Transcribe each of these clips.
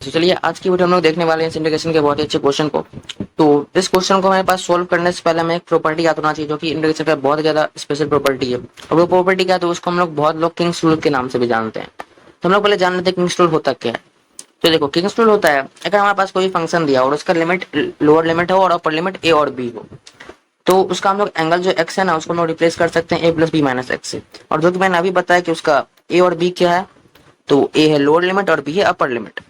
तो चलिए आज की वीडियो हम लोग देखने वाले हैं इंटीग्रेशन के बहुत ही अच्छे क्वेश्चन को। तो इस क्वेश्चन को हमारे पास सोल्व करने से पहले हमें एक प्रॉपर्टी याद होना चाहिए जो कि इंटीग्रेशन का बहुत ज्यादा स्पेशल प्रॉपर्टी है। और वो प्रॉपर्टी क्या है, तो उसको हम लोग बहुत लोग किंग्स रूल के नाम से भी जानते हैं। तो हम लोग पहले जान लेते हैं किंग्स रूल होता क्या है। तो देखो किंग्स रूल होता है, अगर हमारे पास कोई फंक्शन दिया और उसका लिमिट लोअर लिमिट हो और अपर लिमिट ए और बी हो, तो उसका हम लोग एंगल जो एक्स है ना उसको हम लोग रिप्लेस कर सकते हैं ए प्लस बी माइनस एक्स से। और जो कि मैंने अभी बताया कि उसका ए और बी क्या है, तो ए है लोअर लिमिट और बी है अपर लिमिट।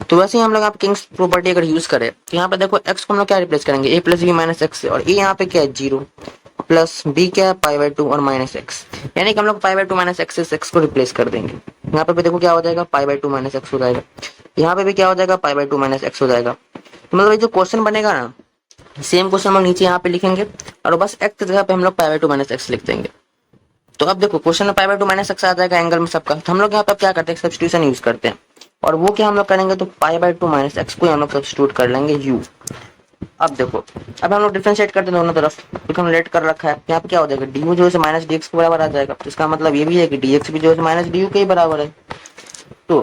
तो वैसे ही हम लोग आप किंग्स प्रॉपर्टी अगर यूज करें तो यहाँ पे देखो x को हम लोग क्या रिप्लेस करेंगे ए प्लस बी माइनस एक्स से, और ए यहाँ पे क्या है 0 प्लस बी क्या है पाई बाई 2 और माइनस एक्स, यानी कि हम लोग पाई बाई 2 माइनस एक्स से एक्स को रिप्लेस कर देंगे। यहाँ पे भी देखो क्या हो जाएगा पाई बाई 2 माइनस एक्स हो जाएगा, यहाँ पे भी क्या हो जाएगा पाई बाई 2 माइनस एक्स हो जाएगा। तो मतलब ये जो क्वेश्चन बनेगा ना, सेम क्वेश्चन हम लोग नीचे यहाँ पे लिखेंगे और बस एक्स की जगह पे हम लोग पाई बाई 2 माइनस एक्स लिख देंगे। तो अब देखो क्वेश्चन में पाई बाई 2 माइनस एक्स आ जाएगा एंगल में सबका, तो हम लोग यहाँ पे क्या करते हैं सब्स्टिट्यूशन यूज करते हैं। और वो क्या हम लोग करेंगे, तो पाई बाई 2 माइनस एक्स को हम लोग सब्स्टिट्यूट कर लेंगे यू। अब देखो अब हम लोग डिफरेंशिएट करते हैं दोनों तरफ, क्योंकि हम लेट कर रखा है। यहाँ पे क्या हो जाएगा डी यू जो है माइनस डी एक्स के बराबर आ जाएगा, तो इसका मतलब ये भी है कि डी एक्स भी जो है माइनस डी यू के ही बराबर है। तो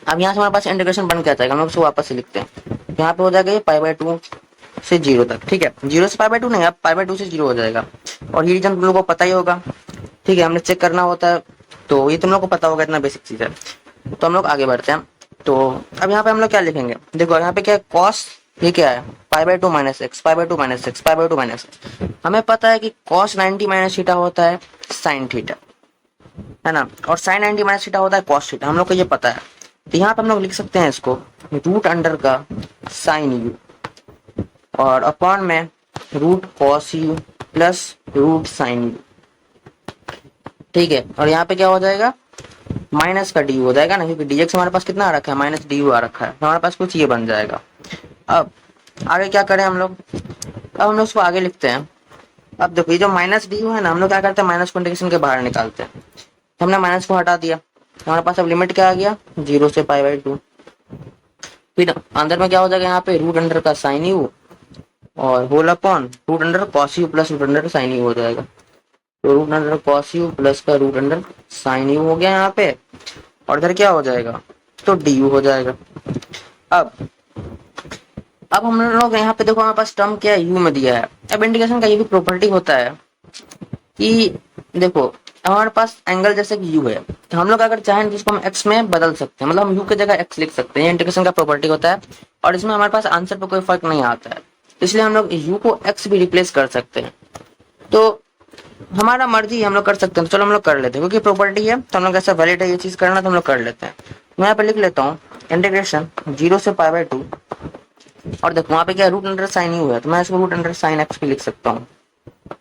अब यहाँ से हमारे पास इंटीग्रेशन बन के आ जाएगा, हम लोग उसको वापस से लिखते हैं। यहाँ पे हो जाएगा ये पाई बाई 2 से 0 तक, ठीक है 0 से पाई बाई 2 नहीं, अब पाई बाई 2 से 0 हो जाएगा। और ये रीजन तुम लोगों को पता ही होगा, ठीक है हमने चेक करना होता है, तो ये तुम लोग को पता होगा, इतना बेसिक चीज है। तो हम लोग आगे बढ़ते हैं। तो अब यहाँ पे हम लोग क्या लिखेंगे, देखो यहाँ पे क्या है कॉस, ये क्या है pi by 2 minus x, pi by 2 minus x, pi by 2 minus x. हमें पता है कि कॉस 90 माइनस थीटा होता है साइन थीटा, है ना, और साइन 90 माइनस थीटा होता है कॉस थीटा, हम लोग को ये पता है। तो यहाँ पे हम लोग लिख सकते हैं इसको रूट अंडर का साइन यू और अपॉन में root cos u plus root sine u, ठीक है। और यहाँ पे क्या हो जाएगा माइनस का डी हो जाएगा ना, क्योंकि डीएक्स हमारे पास कितना आ रखा है माइनस डी आ रखा है, तो हमारे पास कुछ ये बन जाएगा। अब आगे क्या करें हम लोग, अब हम लोग उसको आगे लिखते हैं। अब देखो ये जो माइनस डी है ना, हम लोग क्या करते हैं माइनस को इंटीग्रेशन के बाहर निकालते हैं। तो हमने माइनस को हटा दिया, हमारे पास अब लिमिट क्या आ गया 0 से पाई बाई 2। फिर अंदर में क्या हो जाएगा यहाँ पे रूट अंडर का साइन यू और whole upon root under cos u plus root under sine u हो जाएगा। तो root under cos u plus का रूट अंडर साइन यू हो गया यहाँ पे, और इधर क्या हो जाएगा तो डी यू हो जाएगा। अब अब हम लोग यहाँ पे देखो हमारे पास टर्म क्या है यू में दिया है। अब इंटीग्रेशन का ये भी प्रॉपर्टी होता है कि देखो हमारे पास एंगल जैसे कि यू है, तो हम लोग अगर चाहें तो इसको हम एक्स में बदल सकते हैं, मतलब हम यू की जगह एक्स लिख सकते हैं। ये इंटीग्रेशन का प्रॉपर्टी होता है और इसमें हमारे पास आंसर पे कोई फर्क नहीं आता है, इसलिए हम लोग यू को एक्स भी रिप्लेस कर सकते हैं। तो हमारा मर्जी हम लोग कर सकते हैं, तो चलो हम लोग कर लेते हैं, क्योंकि प्रॉपर्टी है तो हम लोग ऐसा वैलिड है ये चीज करना, तो हम लोग कर लेते हैं। मैं यहाँ पे लिख लेता हूँ इंटीग्रेशन 0 से पाई बाई 2, और देखो वहाँ पे क्या रूट अंडर साइन यू है, तो मैं इसको रूट अंडर साइन एक्स भी लिख सकता हूँ।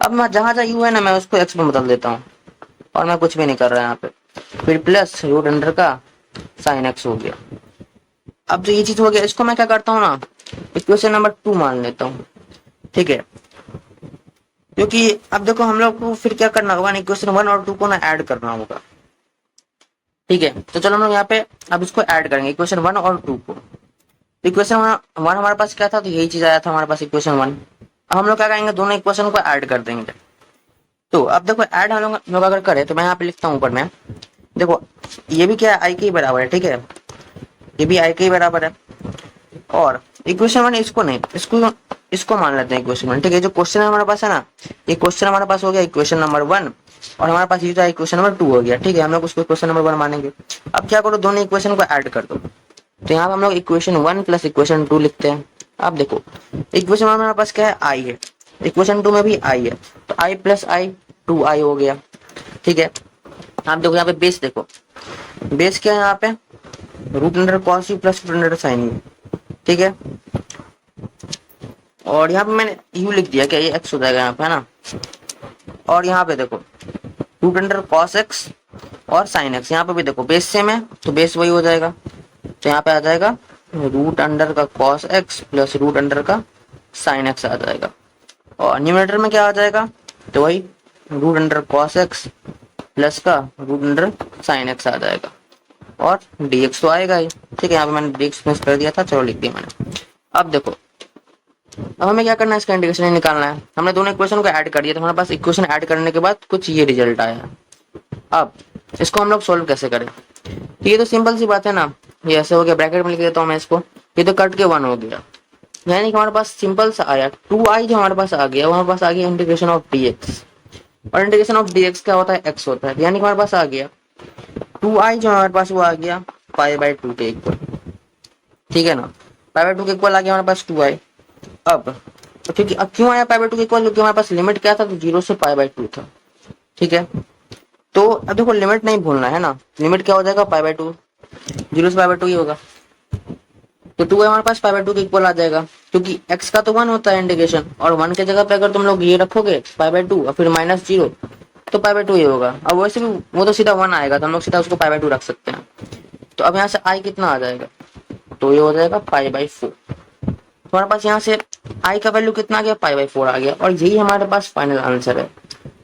अब मैं जहां जहां यू है ना मैं उसको एक्स में बदल देता हूँ, और मैं कुछ भी नहीं कर रहा यहाँ पे। फिर प्लस रूट अंडर का साइन एक्स हो गया। अब जो ये चीज हो गया इसको मैं क्या करता हूँ ना इक्वेशन नंबर 2 मान लेता हूँ, ठीक है। क्योंकि अब देखो हम लोग को फिर क्या करना होगा ना, इक्वेशन 1 और 2 को ना ऐड करना होगा, ठीक है। तो चलो हम लोग यहाँ पे अब इसको ऐड करेंगे इक्वेशन 1 और 2 को। इक्वेशन 1 हमारे पास क्या था, तो यही चीज आया था हमारे पास इक्वेशन 1। अब हम लोग क्या करेंगे दोनों इक्वेशन को ऐड कर देंगे। तो अब देखो ऐड हम लोग अगर करें तो मैं यहाँ पे लिखता हूँ ऊपर में, देखो ये भी क्या है आई के ही बराबर है, ठीक है ये भी आई के ही बराबर है। और इक्वेशन 1 इसको नहीं, इसको मान लेते हैं इक्वेशन 1, ठीक है। जो क्वेश्चन हमारे पास है ना, ये क्वेश्चन हमारे पास हो गया इक्वेशन नंबर 1, और हमारे पास ये जो इक्वेशन नंबर 2 हो गया, ठीक है। हम लोग उसको इक्वेशन नंबर 1 मानेंगे। अब क्या करो दोनों इक्वेशन को ऐड कर दो, तो यहाँ पे हम लोग इक्वेशन 1 प्लस इक्वेशन 2 लिखते हैं। अब देखो इक्वेशन 1 में हमारे पास क्या है आई है, इक्वेशन 2 में भी आई है, तो आई प्लस आई 2i हो गया, ठीक है। आप देखो यहाँ पे बेस देखो, बेस क्या है यहाँ पे root under cos u plus root under sine u, ठीक है। और यहाँ पे मैंने यू लिख दिया, क्या ये एक्स हो जाएगा यहाँ पे, है ना। और यहाँ पे देखो रूट अंडर कॉस एक्स और साइन एक्स, यहाँ पे भी देखो बेस सेम है तो बेस वही हो जाएगा, तो यहाँ पे आ जाएगा रूट अंडर का cos x plus root under का साइन एक्स आ जाएगा। और न्यूमरेटर में क्या आ जाएगा, तो वही root under cos x plus का रूट अंडर साइन एक्स आ जाएगा, और dx तो आएगा ही, ठीक है। यहाँ पे मैंने dx मिस कर दिया था, चलो लिख दिया मैंने। अब देखो अब हमें क्या करना है, इसका इंटीग्रेशन निकालना है। हमने दोनों इक्वेशन को ऐड कर दिया, तो हमारे पास इक्वेशन ऐड करने के बाद कुछ ये रिजल्ट आया। अब इसको हम लोग सोल्व कैसे करें, तो ये तो सिंपल सी बात है ना, ये ऐसे हो गया, ब्रैकेट में लिख देता हूँ मैं इसको, ये तो कट के 1 हो गया, यानी कि हमारे पास सिंपल सा आया 2i जो हमारे पास आ गया, वो हमारे पास आ गया इंटीग्रेशन ऑफ dx, और इंटीग्रेशन ऑफ dx क्या होता है, x होता है, यानी कि हमारे पास आ गया 2i जो हमारे पास वो आ गया π/2 के इक्वल, ठीक है ना, π/2 के इक्वल आ गया हमारे पास 2i। अब क्योंकि अब क्यों आया π/2 के इक्वल, क्योंकि हमारे पास लिमिट क्या था, तो 0 से π/2 था, ठीक है। तो अब देखो लिमिट नहीं भूलना है ना, लिमिट क्या हो जाएगा π/2, 0 से π/2 ही होगा, तो 2 हमारे पास π/2 के इक्वल आ जाएगा, क्योंकि x का तो 1 होता है इंटीग्रेशन, और 1 के जगह पे अगर तुम लोग ये रखोगे π/2 और फिर -0 तो π/2 ही होगा। अब वैसे भी वो तो सीधा 1 आएगा, तो हम लोग सीधा उसको π/2 रख सकते हैं। तो अब यहाँ से i कितना आ जाएगा, तो ये हो जाएगा π/4। हमारे पास यहाँ से i का वैल्यू कितना आ गया, π/4 आ गया, और यही हमारे पास फाइनल आंसर है।